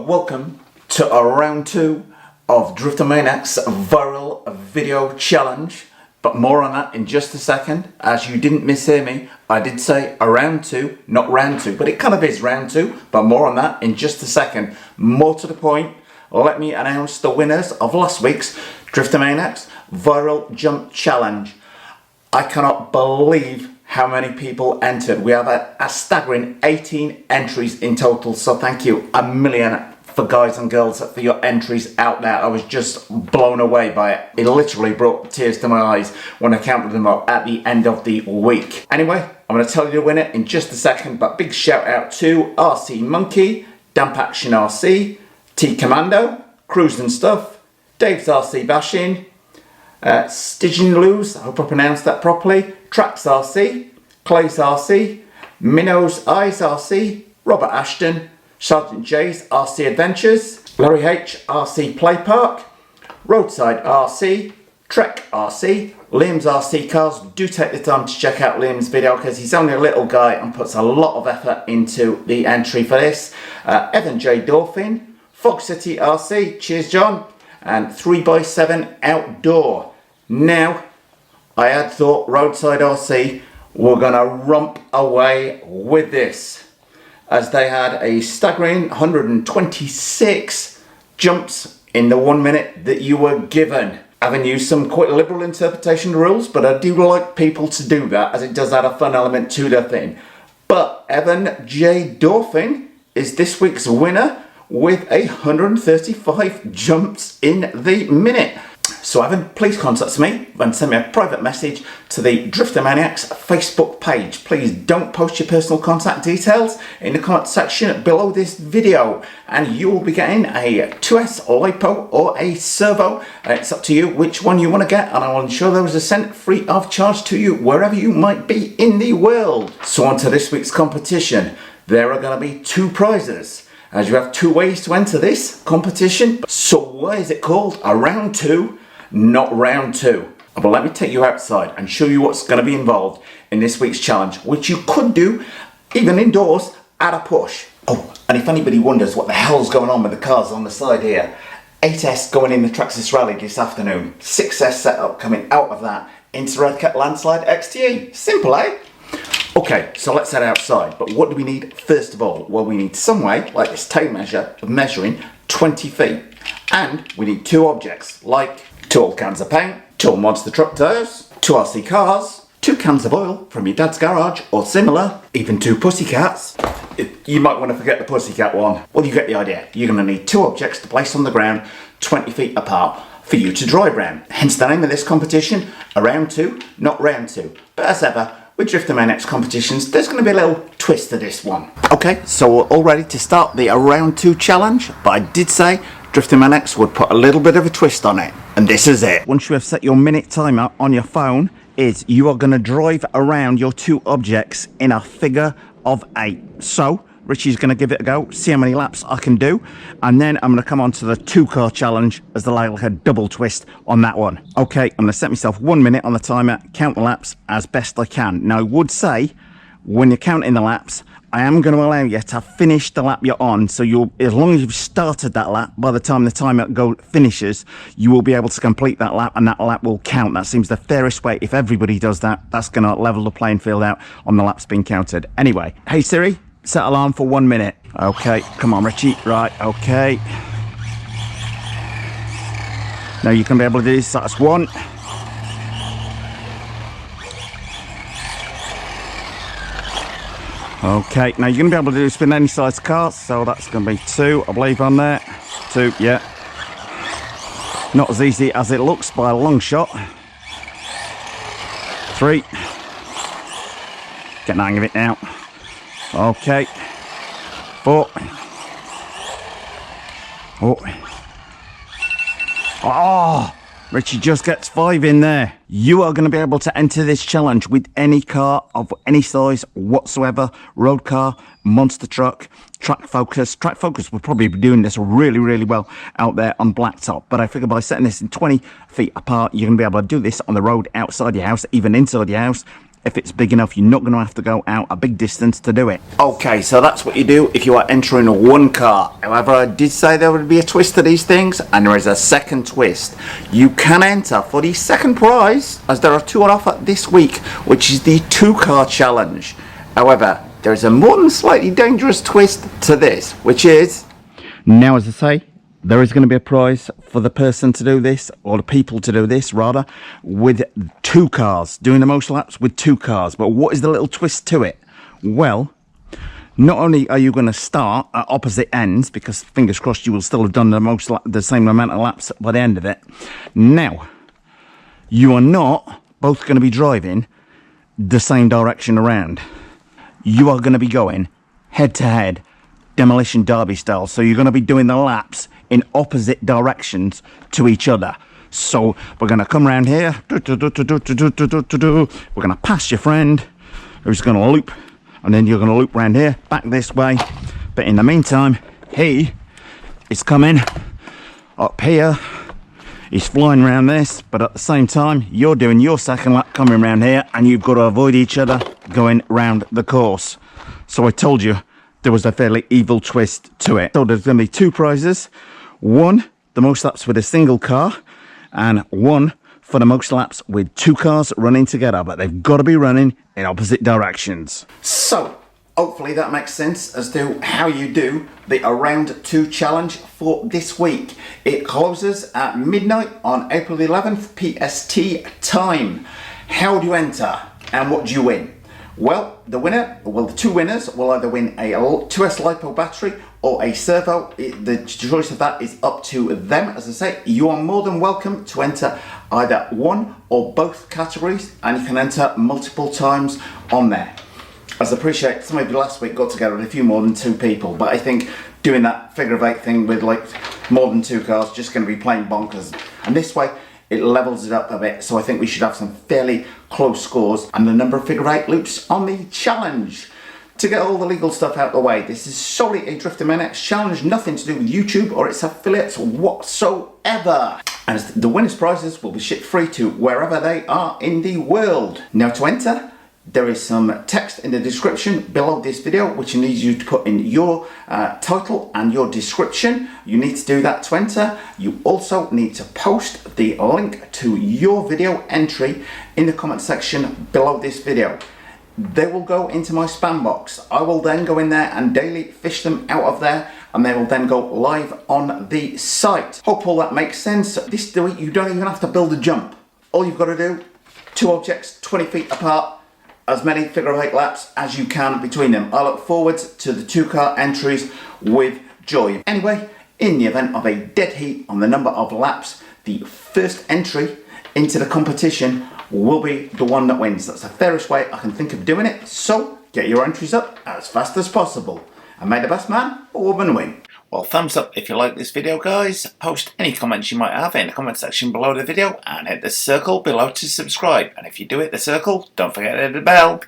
welcome to a round 2 of Driftomaniacs viral video challenge, but more on that in just a second. As you didn't mishear me, I did say a round 2, not round 2, but it kind of is round 2, but more on that in just a second. More to the point, let me announce the winners of last week's Driftomaniacs viral jump challenge. I cannot believe how many people entered. We have a staggering 18 entries in total, so thank you a million for guys and girls for your entries out there. I was just blown away by it. It literally brought tears to my eyes when I counted them up at the end of the week. Anyway, I'm going to tell you the winner in just a second, but big shout out to RC Monkey, Damp Action RC, T Commando, Cruise and Stuff, Dave's RC Bashing, Stitching Loose, I hope I pronounced that properly, Trax RC, Clay's RC, Minnow's Eyes RC, Robert Ashton, Sergeant J's RC Adventures, Larry H RC Play Park, Roadside RC, Trek RC, Liam's RC Cars. Do take the time to check out Liam's video because he's only a little guy and puts a lot of effort into the entry for this. Evan J Dolphin, Fog City RC, cheers John, and 3x7 Outdoor. Now, I had thought Roadside RC were going to romp away with this, as they had a staggering 126 jumps in the 1 minute that you were given. Having used some quite liberal interpretation of the rules, but I do like people to do that, as it does add a fun element to the thing. But Evan J Dolphin is this week's winner with 135 jumps in the minute. So Evan, please contact me and send me a private message to the Driftomaniacs Facebook page. Please don't post your personal contact details in the comment section below this video, and you will be getting a 2S LiPo or a servo. It's up to you which one you want to get, and I will ensure those are sent free of charge to you wherever you might be in the world. So on to this week's competition. There are going to be 2 prizes, as you have 2 ways to enter this competition. So why is it called a round 2, not round 2? But let me take you outside and show you what's going to be involved in this week's challenge, which you could do even indoors at a push. Oh, and if anybody wonders what the hell's going on with the cars on the side here, 8S going in the Traxxas Rally this afternoon, 6S setup coming out of that into Red Cat Landslide XTE. Simple, eh? Okay, so let's head outside. But what do we need first of all? Well, we need some way, like this tape measure, of measuring 20 feet. And we need 2 objects, like 2 old cans of paint, 2 old monster truck tires, 2 RC cars, 2 cans of oil from your dad's garage or similar, even 2 pussycats. You might want to forget the pussycat one. Well, you get the idea. You're going to need 2 objects to place on the ground 20 feet apart for you to drive round. Hence the name of this competition, a round 2, not round 2. But as ever, with Driftomaniacs competitions, there's going to be a little twist to this one. Okay, so we're all ready to start the round 2 challenge, but I did say Driftomaniacs would put a little bit of a twist on it, and this is it. Once you have set your minute timer on your phone, you are going to drive around your 2 objects in a figure of 8. So Richie's going to give it a go, see how many laps I can do, and then I'm going to come on to the 2-car challenge as the like a double twist on that one. Okay, I'm going to set myself 1 minute on the timer, count the laps as best I can. Now I would say, when you're counting the laps, I am going to allow you to finish the lap you're on, so as long as you've started that lap, by the time the timer finishes, you will be able to complete that lap, and that lap will count. That seems the fairest way. If everybody does that, that's going to level the playing field out on the laps being counted. Anyway, hey Siri, set alarm for 1 minute. Okay, come on Richie. Right, okay. Now you can be able to do this. That's 1. Okay, now you're going to be able to spin any size car, so that's going to be 2, I believe, on there. 2, yeah. Not as easy as it looks by a long shot. 3. Getting the hang of it now. Okay. 4. Oh! Richie just gets 5 in there. You are going to be able to enter this challenge with any car of any size whatsoever. Road car, monster truck, track focus. Track focus will probably be doing this really, really well out there on blacktop. But I figure by setting this in 20 feet apart, you're going to be able to do this on the road outside your house, even inside your house. If it's big enough, you're not going to have to go out a big distance to do it. Okay, so that's what you do if you are entering one car. However, I did say there would be a twist to these things, and there is a second twist. You can enter for the second prize, as there are two on offer this week, which is the 2-car challenge. However, there is a more than slightly dangerous twist to this, which is, now as I say, there is going to be a prize for the person to do this, or the people to do this rather, with 2 cars, doing the most laps with 2 cars. But what is the little twist to it? Well, not only are you going to start at opposite ends, because fingers crossed you will still have done the same amount of laps by the end of it. Now, you are not both going to be driving the same direction around. You are going to be going head to head, demolition derby style. So you're going to be doing the laps in opposite directions to each other. So we're going to come around here, we're going to pass your friend who's going to loop, and then you're going to loop around here, back this way. But in the meantime, he is coming up here, he's flying around this, but at the same time you're doing your second lap coming around here, and you've got to avoid each other going round the course. So I told you there was a fairly evil twist to it. So there's going to be 2 prizes. 1, the most laps with a single car, and 1 for the most laps with 2 cars running together, but they've got to be running in opposite directions. So hopefully that makes sense as to how you do the Around 2 challenge for this week. It closes at midnight on April 11th PST time. How do you enter and what do you win? Well, the 2 winners will either win a 2S LiPo battery or a servo. The choice of that is up to them. As I say, you are more than welcome to enter either one or both categories, and you can enter multiple times on there. As I appreciate some of you last week got together with a few more than 2 people, but I think doing that figure of 8 thing with like more than 2 cars just going to be plain bonkers. And this way, it levels it up a bit, so I think we should have some fairly close scores and the number of figure 8 loops on the challenge. To get all the legal stuff out of the way, this is solely a Driftomaniacs challenge, nothing to do with YouTube or its affiliates whatsoever. And the winners' prizes will be shipped free to wherever they are in the world. Now to enter, there is some text in the description below this video which needs you to put in your title and your description. You need to do that to enter. You also need to post the link to your video entry in the comment section below this video. They will go into my spam box. I will then go in there and daily fish them out of there, and they will then go live on the site. Hope all that makes sense. This week you don't even have to build a jump. All you've got to do, 2 objects 20 feet apart, as many figure of 8 laps as you can between them. I look forward to the 2-car entries with joy. Anyway, in the event of a dead heat on the number of laps, the first entry into the competition will be the one that wins. That's the fairest way I can think of doing it. So get your entries up as fast as possible, and may the best man or woman win. Well, thumbs up if you like this video, guys. Post any comments you might have in the comment section below the video, and hit the circle below to subscribe. And if you do hit the circle, don't forget to hit the bell.